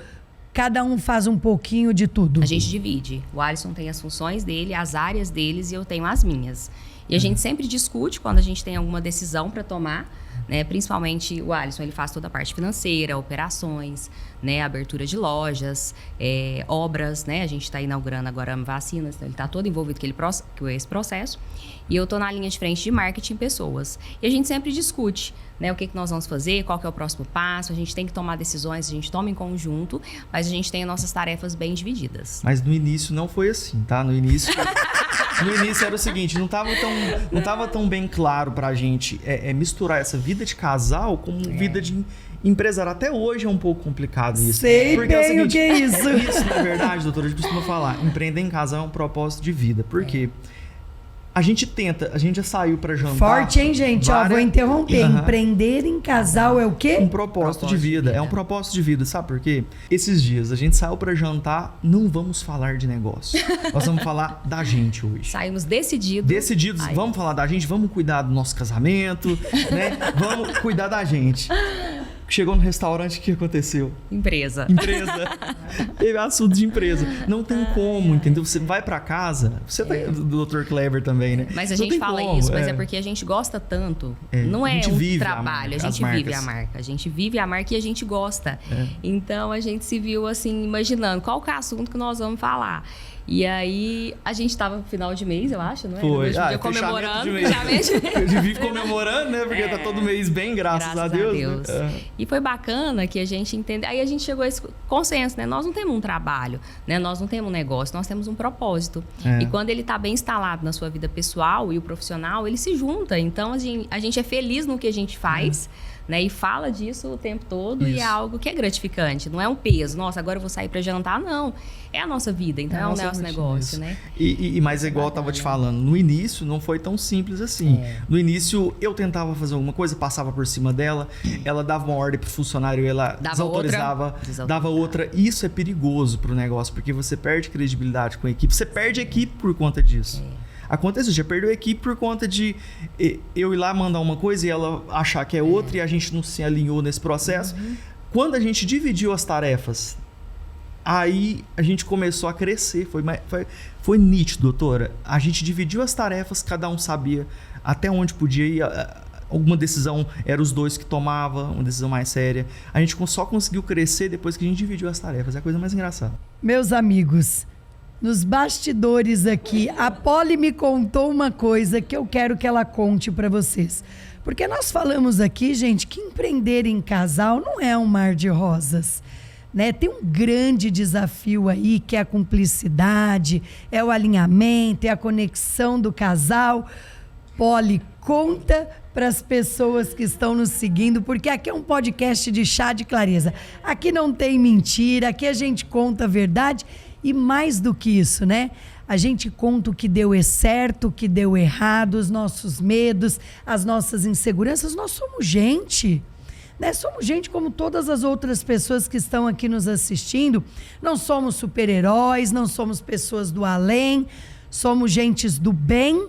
cada um faz um pouquinho de tudo? A gente divide. O Alisson tem as funções dele, as áreas deles, e eu tenho as minhas. E a gente sempre discute quando a gente tem alguma decisão para tomar, né? Principalmente o Alisson, ele faz toda a parte financeira, operações, né? Abertura de lojas, obras, né? A gente está inaugurando agora vacinas, então ele está todo envolvido com esse processo. E eu estou na linha de frente de marketing pessoas. E a gente sempre discute, né? O que nós vamos fazer, qual que é o próximo passo. A gente tem que tomar decisões, a gente toma em conjunto, mas a gente tem as nossas tarefas bem divididas. Mas no início não foi assim, tá? No início era o seguinte, não tava tão bem claro pra gente misturar essa vida de casal com vida de empresário. Até hoje é um pouco complicado isso. Sei porque bem o que é isso. Isso, na verdade, doutora, a gente costuma falar, empreender em casal é um propósito de vida. Por quê? A gente já saiu pra jantar. Forte, hein, gente? Ó, vou interromper. Empreender em casal é o quê? Um propósito de vida. É um propósito de vida. Sabe por quê? Esses dias a gente saiu pra jantar, não vamos falar de negócio. Nós vamos falar da gente hoje. Saímos decididos. Decididos. Vamos falar da gente, vamos cuidar do nosso casamento, né? Vamos cuidar da gente. Chegou no restaurante, o que aconteceu? Empresa. Teve assunto de empresa. Não tem como, entendeu? Você vai pra casa, você tá do Dr. Kleber também, né? Mas a gente fala isso, mas é porque a gente gosta tanto. Não é um trabalho, a gente vive a marca. A gente vive a marca e a gente gosta. Então, a gente se viu assim, imaginando qual que é o assunto que nós vamos falar. E aí, a gente tava no final de mês, eu acho, não é? Foi. Comemorando. A gente vive comemorando, né? Porque tá todo mês bem, graças a Deus. Né? E foi bacana que a gente entendeu. Aí a gente chegou a esse consenso, né? Nós não temos um trabalho, né? Nós não temos um negócio, nós temos um propósito. E quando ele tá bem instalado na sua vida pessoal e o profissional, ele se junta. Então, a gente é feliz no que a gente faz. Né? E fala disso o tempo todo. Isso. E é algo que é gratificante. Não é um peso. Nossa, agora eu vou sair para jantar. Não. É a nossa vida. Então é o nosso negócio, né? Mas igual eu tava te falando, no início não foi tão simples assim. No início eu tentava fazer alguma coisa, passava por cima dela, ela dava uma ordem pro funcionário, ela desautorizava, dava outra. Isso é perigoso pro negócio, porque você perde credibilidade com a equipe. Você perde a equipe por conta disso. Acontece, já perdeu a equipe por conta de eu ir lá mandar uma coisa e ela achar que é outra e a gente não se alinhou nesse processo. Quando a gente dividiu as tarefas, aí a gente começou a crescer. Foi nítido, doutora. A gente dividiu as tarefas, cada um sabia até onde podia ir. Alguma decisão era os dois que tomavam, uma decisão mais séria. A gente só conseguiu crescer depois que a gente dividiu as tarefas. É a coisa mais engraçada. Meus amigos, nos bastidores aqui, a Polly me contou uma coisa que eu quero que ela conte para vocês. Porque nós falamos aqui, gente, que empreender em casal não é um mar de rosas, né? Tem um grande desafio aí, que é a cumplicidade, é o alinhamento, é a conexão do casal. Polly, conta para as pessoas que estão nos seguindo, porque aqui é um podcast de chá de clareza. Aqui não tem mentira, aqui a gente conta a verdade. E mais do que isso, né? A gente conta o que deu certo, o que deu errado, os nossos medos, as nossas inseguranças. Nós somos gente, né? Somos gente como todas as outras pessoas que estão aqui nos assistindo. Não somos super-heróis, não somos pessoas do além. Somos gentes do bem,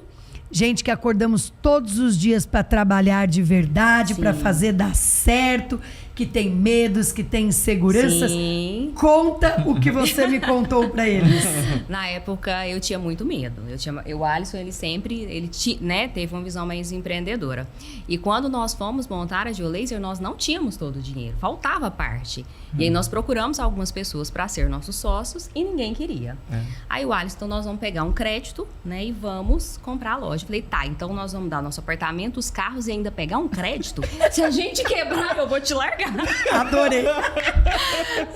gente que acordamos todos os dias para trabalhar de verdade, para fazer dar certo, que tem medos, que tem inseguranças. Sim. Conta o que você me contou para eles. Na época, eu tinha muito medo. O Alisson, ele sempre né, teve uma visão mais empreendedora. E quando nós fomos montar a Geolaser, nós não tínhamos todo o dinheiro. Faltava parte. E aí nós procuramos algumas pessoas para ser nossos sócios e ninguém queria. Aí o Alisson, então nós vamos pegar um crédito, né, e vamos comprar a loja. Eu falei, tá, então nós vamos dar nosso apartamento, os carros e ainda pegar um crédito? Se a gente quebrar, eu vou te largar. Adorei.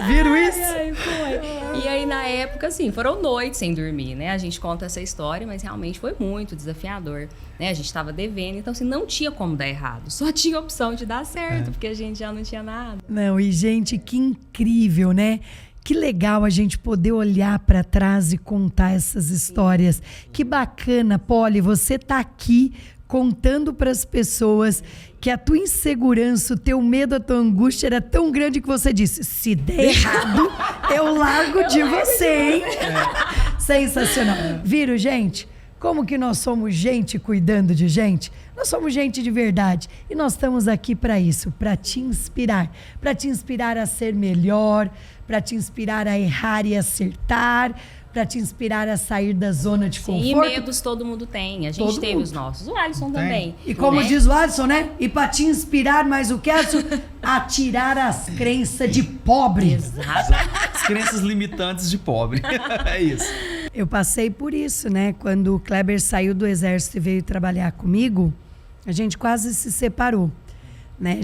Viram isso? Foi. E aí, na época, assim, foram noites sem dormir, né? A gente conta essa história, mas realmente foi muito desafiador, né? A gente estava devendo, então, assim, não tinha como dar errado. Só tinha opção de dar certo, porque a gente já não tinha nada. Não, e, gente, que incrível, né? Que legal a gente poder olhar para trás e contar essas histórias. Que bacana, Polly, você tá aqui contando para as pessoas que a tua insegurança, o teu medo, a tua angústia era tão grande que você disse, se der errado, eu largo de você, hein? Sensacional. Viram, gente? Como que nós somos gente cuidando de gente? Nós somos gente de verdade. E nós estamos aqui para isso, para te inspirar. Para te inspirar a ser melhor, para te inspirar a errar e acertar, para te inspirar a sair da zona de conforto. E medos todo mundo tem. A gente teve os nossos. O Alisson também. E como diz o Alisson, né? E para te inspirar mais o que, Alisson? A tirar as crenças de pobre. Exato. As crenças limitantes de pobre. É isso. Eu passei por isso, né? Quando o Kleber saiu do exército e veio trabalhar comigo, a gente quase se separou. Né?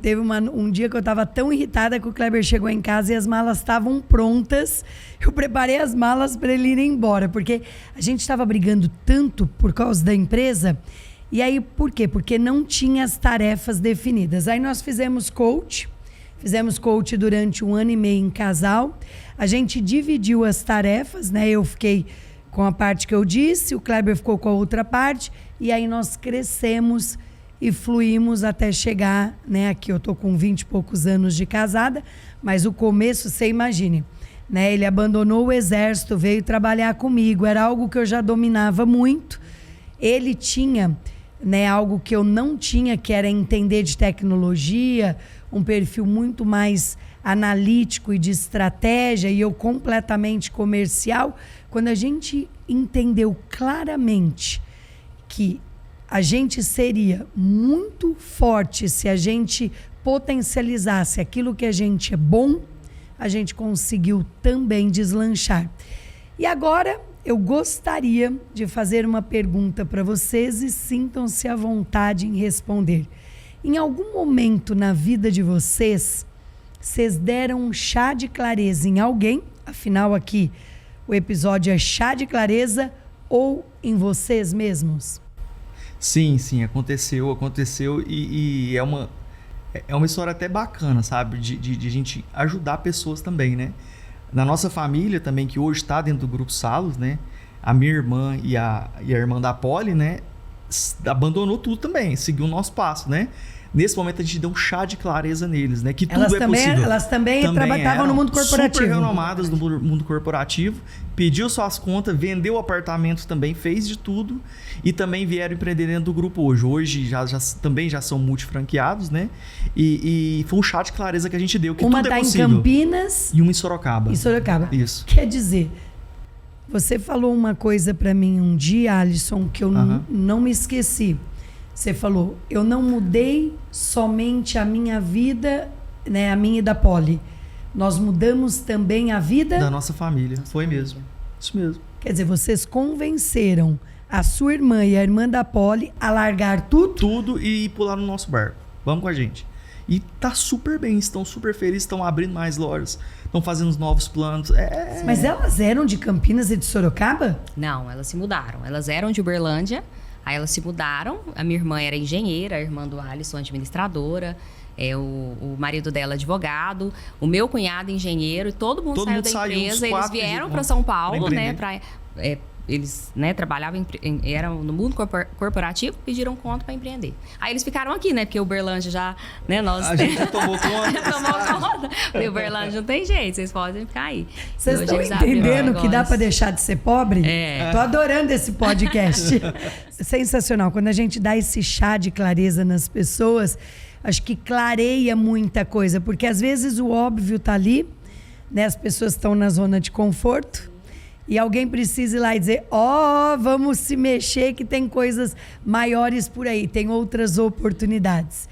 Teve um dia que eu estava tão irritada que o Kleber chegou em casa e as malas estavam prontas. Eu preparei as malas para ele ir embora, porque a gente estava brigando tanto por causa da empresa. E aí, por quê? Porque não tinha as tarefas definidas. Aí nós fizemos coach durante 1 ano e meio em casal. A gente dividiu as tarefas, né? Eu fiquei com a parte que eu disse, o Kleber ficou com a outra parte, e aí nós crescemos e fluímos até chegar, né? Aqui eu tô com 20 e poucos anos de casada, mas o começo, você imagine, né? Ele abandonou o exército, veio trabalhar comigo, era algo que eu já dominava muito. Ele tinha, né, algo que eu não tinha, que era entender de tecnologia, um perfil muito mais analítico e de estratégia, e eu completamente comercial. Quando a gente entendeu claramente que a gente seria muito forte se a gente potencializasse aquilo que a gente é bom, a gente conseguiu também deslanchar. E agora eu gostaria de fazer uma pergunta para vocês e sintam-se à vontade em responder. Em algum momento na vida de vocês, vocês deram um chá de clareza em alguém? Afinal, aqui o episódio é chá de clareza, ou em vocês mesmos? Sim, aconteceu e é uma história até bacana, sabe? De a gente ajudar pessoas também, né? Na nossa família também, que hoje está dentro do Grupo Salos, né? A minha irmã e a irmã da Poli, né? Abandonou tudo também, seguiu o nosso passo, né? Nesse momento a gente deu um chá de clareza neles, né? Que tudo é possível. Elas também trabalhavam no mundo corporativo. Super renomadas no mundo corporativo, pediu suas contas, vendeu apartamentos também, fez de tudo e também vieram empreender dentro do grupo hoje. Hoje também já são multifranqueados, né? E foi um chá de clareza que a gente deu, que uma tudo é Uma possível. tá em Campinas. E uma em Sorocaba. Isso. Quer dizer, você falou uma coisa para mim um dia, Alisson, que eu não me esqueci. Você falou, eu não mudei somente a minha vida, né, a minha e da Poli. Nós mudamos também a vida da nossa família. Foi mesmo. Isso mesmo. Quer dizer, vocês convenceram a sua irmã e a irmã da Poli a largar tudo? Tudo e pular no nosso barco. Vamos com a gente. E tá super bem, estão super felizes, estão abrindo mais lojas, estão fazendo os novos planos. Mas elas eram de Campinas e de Sorocaba? Não, elas se mudaram. Elas eram de Uberlândia. Aí elas se mudaram, a minha irmã era engenheira, a irmã do Alisson administradora, o marido dela advogado, o meu cunhado engenheiro, todo mundo saiu da empresa, eles vieram para São Paulo, né, eles, né, trabalhavam, eram no mundo corporativo, pediram conta para empreender. Aí eles ficaram aqui, né, porque o Uberlândia já, né, a gente já tomou conta. Tomou conta. O Uberlândia não tem jeito, vocês podem ficar aí. Vocês estão entendendo que dá para deixar de ser pobre? Tô adorando esse podcast. Sensacional. Quando a gente dá esse chá de clareza nas pessoas, acho que clareia muita coisa, porque às vezes o óbvio tá ali, né, as pessoas estão na zona de conforto, e alguém precisa ir lá e dizer, vamos se mexer que tem coisas maiores por aí, tem outras oportunidades.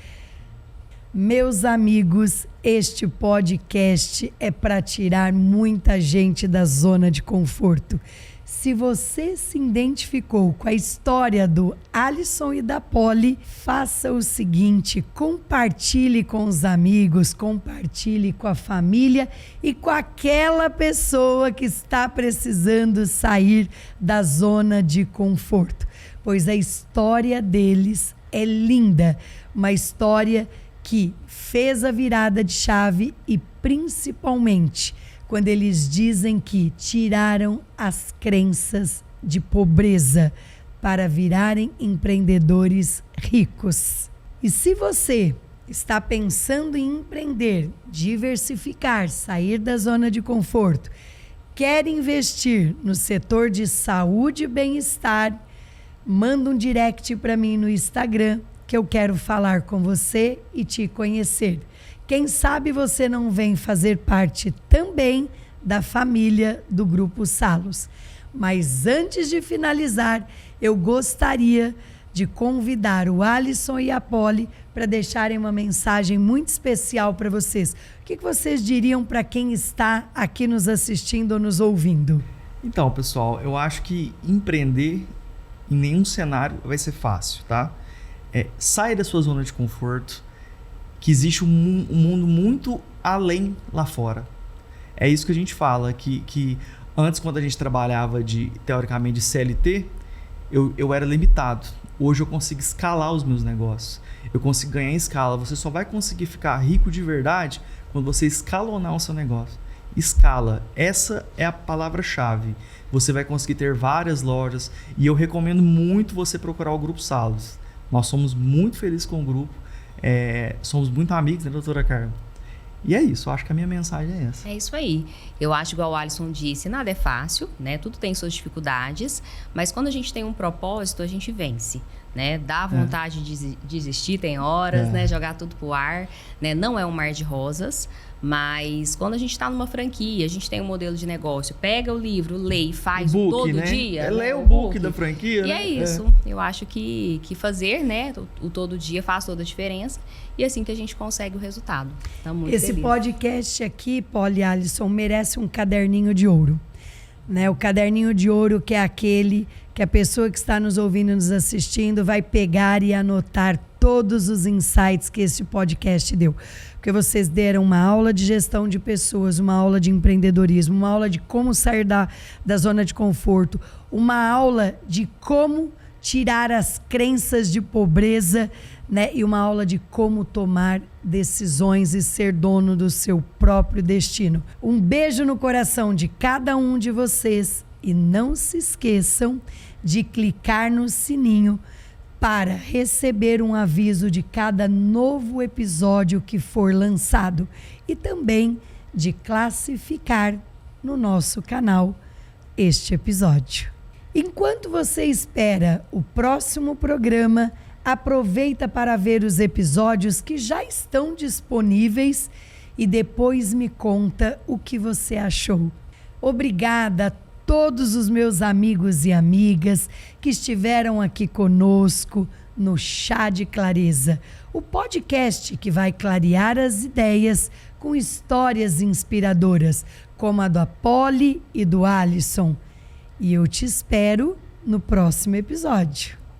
Meus amigos, este podcast é para tirar muita gente da zona de conforto. Se você se identificou com a história do Alisson e da Poli, faça o seguinte, compartilhe com os amigos, compartilhe com a família e com aquela pessoa que está precisando sair da zona de conforto. Pois a história deles é linda, uma história que fez a virada de chave e principalmente quando eles dizem que tiraram as crenças de pobreza. para virarem empreendedores ricos. E se você está pensando em empreender, diversificar, sair da zona de conforto, quer investir no setor de saúde e bem-estar, manda um direct para mim no Instagram que eu quero falar com você e te conhecer. Quem sabe você não vem fazer parte também da família do Grupo Salos. Mas antes de finalizar, eu gostaria de convidar o Alisson e a Polly para deixarem uma mensagem muito especial para vocês. O que vocês diriam para quem está aqui nos assistindo ou nos ouvindo? Então, pessoal, eu acho que empreender em nenhum cenário vai ser fácil, tá? Sai da sua zona de conforto, que existe um mundo muito além lá fora. É isso que a gente fala, que antes, quando a gente trabalhava teoricamente de CLT, eu era limitado. Hoje eu consigo escalar os meus negócios. Eu consigo ganhar em escala. Você só vai conseguir ficar rico de verdade quando você escalonar o seu negócio. Escala. Essa é a palavra-chave. Você vai conseguir ter várias lojas. E eu recomendo muito você procurar o Grupo Salos. Nós somos muito felizes com o grupo. Somos muito amigos, né, doutora Carla? E é isso, eu acho que a minha mensagem é essa. É isso aí. Eu acho, igual o Alisson disse, nada é fácil, né? Tudo tem suas dificuldades, mas quando a gente tem um propósito, a gente vence, né? Dá vontade de desistir, tem horas, né? Jogar tudo pro ar, né? Não é um mar de rosas, mas quando a gente está numa franquia, a gente tem um modelo de negócio, pega o livro, lê e faz book, todo né? dia. Lê o book da franquia, e né? É isso. Eu acho que fazer, né? O todo dia faz toda a diferença. E assim que a gente consegue o resultado. Tá muito Esse feliz. podcast aqui, Polly e Alisson, merece um caderninho de ouro. Né? O caderninho de ouro que é aquele que a pessoa que está nos ouvindo e nos assistindo vai pegar e anotar todos os insights que esse podcast deu. Porque vocês deram uma aula de gestão de pessoas, uma aula de empreendedorismo, uma aula de como sair da zona de conforto, uma aula de como tirar as crenças de pobreza, né? E uma aula de como tomar decisões e ser dono do seu próprio destino. Um beijo no coração de cada um de vocês e não se esqueçam de clicar no sininho para receber um aviso de cada novo episódio que for lançado e também de classificar no nosso canal este episódio. Enquanto você espera o próximo programa, aproveita para ver os episódios que já estão disponíveis e depois me conta o que você achou. Obrigada a todos os meus amigos e amigas que estiveram aqui conosco no Chá de Clareza, o podcast que vai clarear as ideias com histórias inspiradoras, como a da Polly e do Alisson. E eu te espero no próximo episódio.